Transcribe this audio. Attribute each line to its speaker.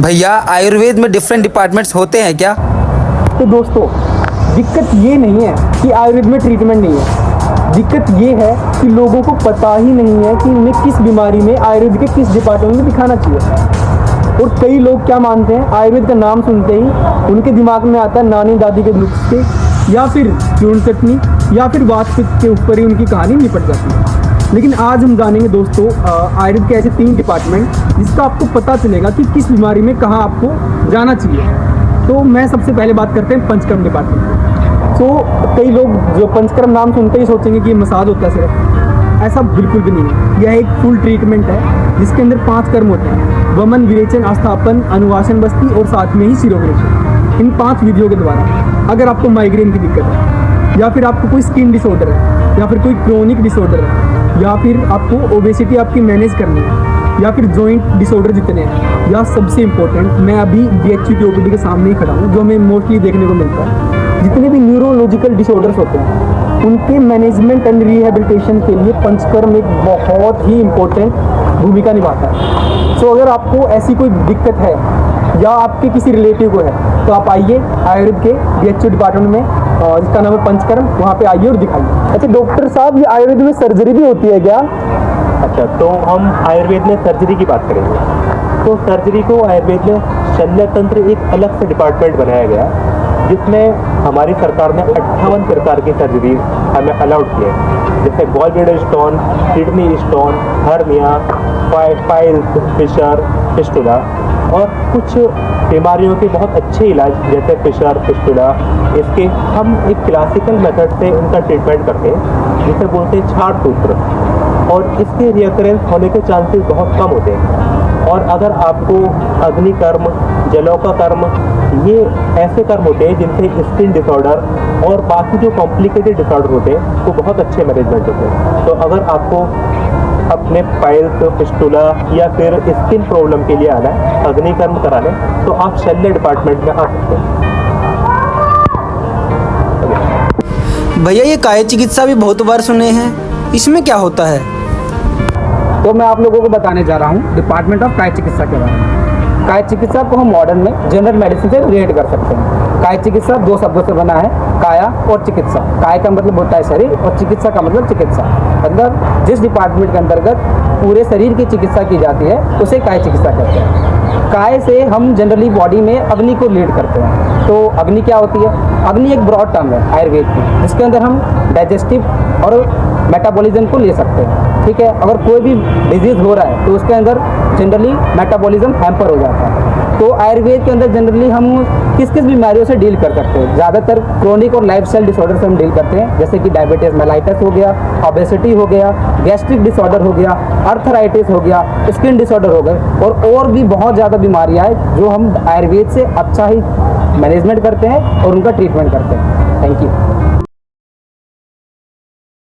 Speaker 1: भैया आयुर्वेद में different departments होते हैं क्या?
Speaker 2: तो दोस्तों, दिक्कत ये नहीं है कि आयुर्वेद में ट्रीटमेंट नहीं है, दिक्कत ये है कि लोगों को पता ही नहीं है कि उन्हें किस बीमारी में आयुर्वेद के किस डिपार्टमेंट में दिखाना चाहिए। और कई लोग क्या मानते हैं, आयुर्वेद का नाम सुनते ही उनके दिमाग में आता है नानी दादी के नुस्खे या फिर चूर्ण चटनी या फिर वात पित्त के ऊपर ही उनकी कहानी निपट जाती है। लेकिन आज हम जानेंगे दोस्तों आयुर्वेद के ऐसे 3 डिपार्टमेंट जिसका आपको पता चलेगा कि किस बीमारी में कहाँ आपको जाना चाहिए। तो मैं सबसे पहले बात करते हैं पंचकर्म डिपार्टमेंट। तो कई लोग जो पंचकर्म नाम सुनते ही सोचेंगे कि ये मसाज होता है सिर्फ, ऐसा बिल्कुल भी नहीं है। यह एक फुल ट्रीटमेंट है जिसके अंदर 5 कर्म होते हैं: वमन, विरेचन, आस्थापन, अनुवासन, बस्ती और साथ में ही शिरोविरेचन। इन 5 विधियों के द्वारा अगर आपको माइग्रेन की दिक्कत है या फिर आपको कोई स्किन डिसऑर्डर है या फिर कोई क्रोनिक डिसऑर्डर है या फिर आपको ओबेसिटी आपकी मैनेज करनी है या फिर जॉइंट डिसऑर्डर जितने हैं, या सबसे इम्पोर्टेंट, मैं अभी बीएचयू की ओपीडी के सामने ही खड़ा हूँ, जो हमें मोस्टली देखने को मिलता है, जितने भी न्यूरोलॉजिकल डिसऑर्डर्स होते हैं उनके मैनेजमेंट एंड रिहेबिलिटेशन के लिए पंचकर्म एक बहुत ही इम्पोर्टेंट भूमिका निभाता है। सो अगर आपको ऐसी कोई दिक्कत है या आपके किसी रिलेटिव को है तो आप आइए आयुर्वेद के बीएचयू डिपार्टमेंट में, जिसका नाम है पंचकर्म, वहाँ पे आइए और दिखाइए। अच्छा डॉक्टर साहब, ये आयुर्वेद में सर्जरी भी होती है क्या?
Speaker 3: अच्छा, तो हम आयुर्वेद में सर्जरी की बात करेंगे। तो सर्जरी को आयुर्वेद में शल्य तंत्र एक अलग से डिपार्टमेंट बनाया गया, जिसमें हमारी सरकार ने 58 प्रकार की सर्जरी हमें अलाउड किए, जैसे gall bladder stone, kidney stone, hernia, piles, fissure, fistula और कुछ बीमारियों के बहुत अच्छे इलाज जैसे फिशर, फिस्टुला, इसके हम एक क्लासिकल मेथड से इनका ट्रीटमेंट करते हैं, जिसे बोलते हैं छाट सूत्र, और इसके रिकरेंस होने के चांसेस बहुत कम होते हैं। और अगर आपको अग्नि कर्म, जलौका कर्म, ये ऐसे कर्म होते हैं जिनसे स्किन डिसऑर्डर और बाकी जो कॉम्प्लिकेटेड डिसऑर्डर होते हैं वो बहुत अच्छे मैनेजमेंट होते हैं। तो अगर आपको अपने पाइल्स, फिस्टुला या फिर स्किन प्रॉब्लम के लिए आना है, अग्नि कर्म कराने, तो आप शल्य डिपार्टमेंट में आ सकते हैं।
Speaker 1: भैया ये काय चिकित्सा भी बहुत बार सुने हैं, इसमें क्या होता है?
Speaker 2: तो मैं आप लोगों को बताने जा रहा हूँ डिपार्टमेंट ऑफ काय चिकित्सा के बारे में। काय चिकित्सा को हम मॉडर्न में जनरल मेडिसिन से रिलेट कर सकते हैं। काय चिकित्सा 2 शब्दों से बना है, काया और चिकित्सा। काय का मतलब होता है शरीर और चिकित्सा का मतलब चिकित्सा। मतलब जिस डिपार्टमेंट के अंतर्गत पूरे शरीर की चिकित्सा की जाती है उसे काय चिकित्सा कहते हैं। काय से हम जनरली बॉडी में अग्नि को लीड करते हैं। तो अग्नि क्या होती है? अग्नि एक ब्रॉड टर्म है आयुर्वेद की, जिसके अंदर हम डाइजेस्टिव और मेटाबॉलिज्म को ले सकते हैं। ठीक है, अगर कोई भी डिजीज़ हो रहा है तो उसके अंदर जनरली मेटाबॉलिज्म हैम्पर हो जाता है। तो आयुर्वेद के अंदर जनरली हम किस किस बीमारियों से डील कर सकते हैं? ज़्यादातर क्रोनिक और लाइफस्टाइल डिसऑर्डर से हम डील करते हैं, जैसे कि डायबिटीज मेलाइटस हो गया, ओबेसिटी हो गया, गैस्ट्रिक डिसऑर्डर हो गया, अर्थराइटिस हो गया, स्किन डिसऑर्डर हो गए और भी बहुत ज़्यादा बीमारियाँ हैं जो हम आयुर्वेद से अच्छा ही मैनेजमेंट करते हैं और उनका ट्रीटमेंट करते हैं। Thank you.